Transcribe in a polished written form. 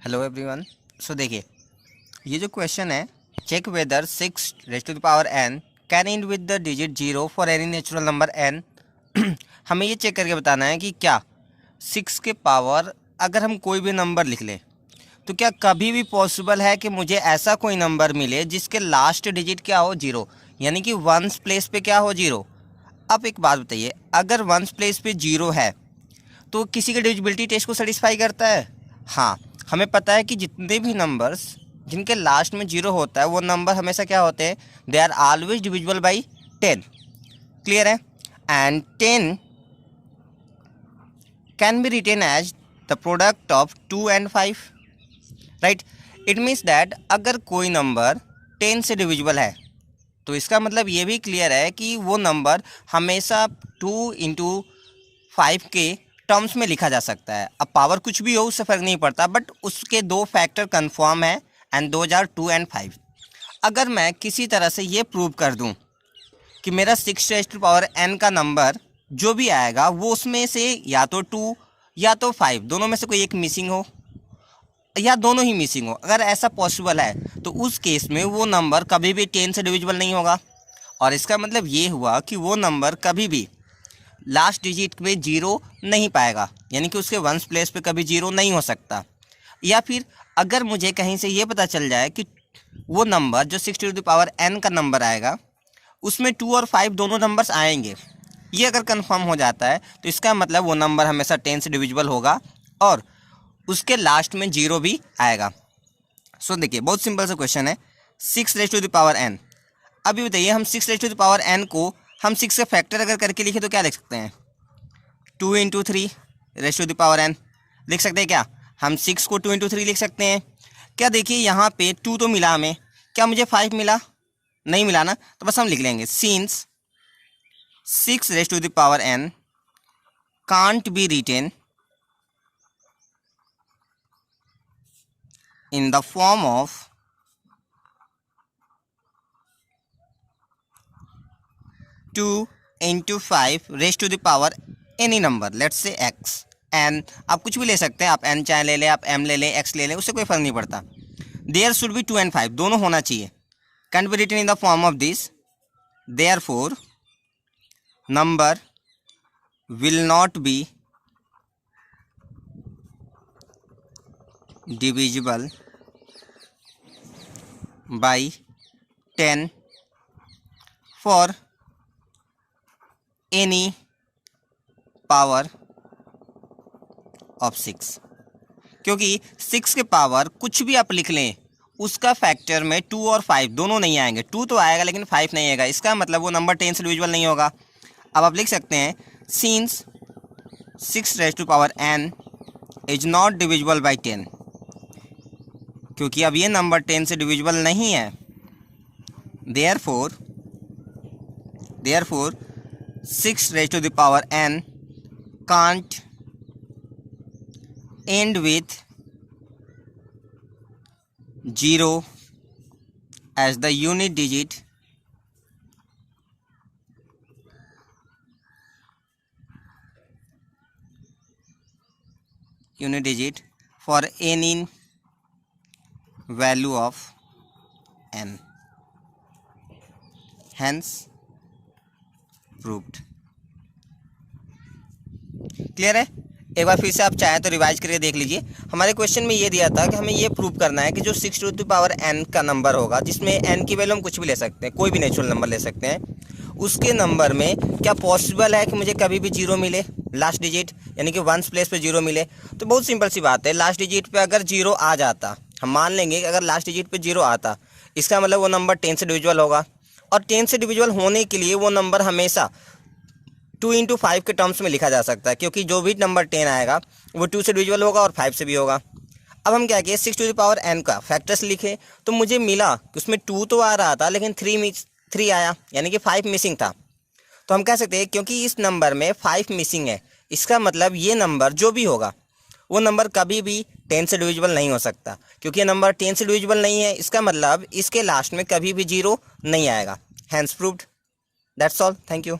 Hello everyone. सो देखिए, ये जो क्वेश्चन है, check whether 6 raise to the power n can end with the digit 0 for any natural number n। हमें ये check करके बताना है कि क्या 6 के पावर अगर हम कोई भी नंबर लिख लें तो क्या कभी भी पॉसिबल है कि मुझे ऐसा कोई नंबर मिले जिसके लास्ट डिजिट क्या हो 0, यानी कि वंस प्लेस पे क्या हो 0। अब एक बात बताइए, अगर वंस प्लेस पे 0 है तो किसी के डिविजिबिलिटी टेस्ट को सेटिस्फाई करता है? हाँ, हमें पता है कि जितने भी नंबर्स जिनके लास्ट में 0 होता है वो नंबर हमेशा क्या होते हैं, they are always divisible by 10। Clear है? And 10 can be written as the product of 2 and 5, right. It means that अगर कोई नंबर 10 से डिविजिबल है तो इसका मतलब ये भी क्लियर है कि वो नंबर हमेशा 2 into 5 के टर्म्स में लिखा जा सकता है। अब पावर कुछ भी हो उससे फ़र्क नहीं पड़ता, बट उसके दो फैक्टर कन्फर्म है एंड दोज आर 2 and 5। अगर मैं किसी तरह से ये प्रूव कर दूं कि मेरा 6 रेज़ टू पावर n का नंबर जो भी आएगा वो उसमें से या तो 2 या तो 5 दोनों में से कोई एक मिसिंग हो या दोनों ही मिसिंग हो, अगर ऐसा पॉसिबल है तो उस केस में वो नंबर कभी भी 10 से डिविजिबल नहीं होगा। और इसका मतलब ये हुआ कि वो नंबर कभी भी लास्ट डिजिट में 0 नहीं पाएगा, यानी कि उसके वंस प्लेस पे कभी 0 नहीं हो सकता। या फिर अगर मुझे कहीं से ये पता चल जाए कि वो नंबर जो 6 टू द पावर n का नंबर आएगा उसमें 2 और 5 दोनों नंबर्स आएंगे, ये अगर कंफर्म हो जाता है तो इसका मतलब वो नंबर हमेशा 10 से डिविजिबल होगा और उसके लास्ट में 0 भी आएगा। सो देखिए, बहुत सिंपल सा क्वेश्चन है, 6 raise to the power n। अभी बताइए, हम 6 raise to the power n को हम 6 का फैक्टर अगर करके लिखे तो क्या लिख सकते हैं? 2 into 3 raise to the power n लिख सकते हैं क्या? हम 6 को 2 into 3 लिख सकते हैं क्या? देखिए यहाँ पे 2 तो मिला हमें, क्या मुझे 5 मिला? नहीं मिला ना, तो बस हम लिख लेंगे since 6 raise to the power n can't be written in the form of 2 into 5 raised to the power any number, let's say x। n आप कुछ भी ले सकते हैं, आप n चाहे ले लें, आप m ले लें, x ले लें, उससे कोई फर्क नहीं पड़ता। देयर शुड बी 2 and 5 दोनों होना चाहिए। Can be written in the form of this, therefore number will not be divisible by 10 for any power of 6। क्योंकि 6 के पावर कुछ भी आप लिख लें उसका फैक्टर में 2 और 5 दोनों नहीं आएंगे। 2 तो आएगा लेकिन 5 नहीं आएगा, इसका मतलब वो नंबर 10 से डिविजिबल नहीं होगा। अब आप लिख सकते हैं since 6 raise to power n is not divisible by 10, क्योंकि अब ये नंबर 10 से डिविजिबल नहीं है। Therefore 6 raise to the power n can't end with 0 as the unit digit for any value of n, hence proved। Clear है? एक बार फिर से आप चाहें तो रिवाइज करके देख लीजिए। हमारे क्वेश्चन में ये दिया था कि हमें ये प्रूव करना है कि जो 6 टू द पावर n का नंबर होगा, जिसमें n की वैल्यू हम कुछ भी ले सकते हैं, कोई भी नेचुरल नंबर ले सकते हैं, उसके नंबर में क्या पॉसिबल है कि मुझे कभी भी 0 मिले लास्ट डिजिट, यानी कि वंस प्लेस पे 0 मिले। तो बहुत सिंपल सी बात है, लास्ट डिजिट पे अगर 0 आ जाता, हम मान लेंगे कि अगर लास्ट डिजिट पे 0 आता, इसका मतलब वो नंबर 10 से डिविजिबल होगा। और 10 से डिविजिबल होने के लिए वो नंबर हमेशा 2 into 5 के टर्म्स में लिखा जा सकता है, क्योंकि जो भी नंबर 10 आएगा वो 2 से डिविजिबल होगा और 5 से भी होगा। अब हम क्या किए, 6 टू द पावर n का फैक्टर्स लिखे तो मुझे मिला कि उसमें 2 तो आ रहा था लेकिन 3 आया, यानी कि 5 मिसिंग था। तो हम कह सकते हैं क्योंकि इस नंबर में 5 मिसिंग है, इसका मतलब ये नंबर जो भी होगा वो नंबर कभी भी 10 से डिविजिबल नहीं हो सकता। क्योंकि ये नंबर 10 से डिविजिबल नहीं है, इसका मतलब इसके लास्ट में कभी भी 0 नहीं आएगा। Hence proved. That's all. Thank you.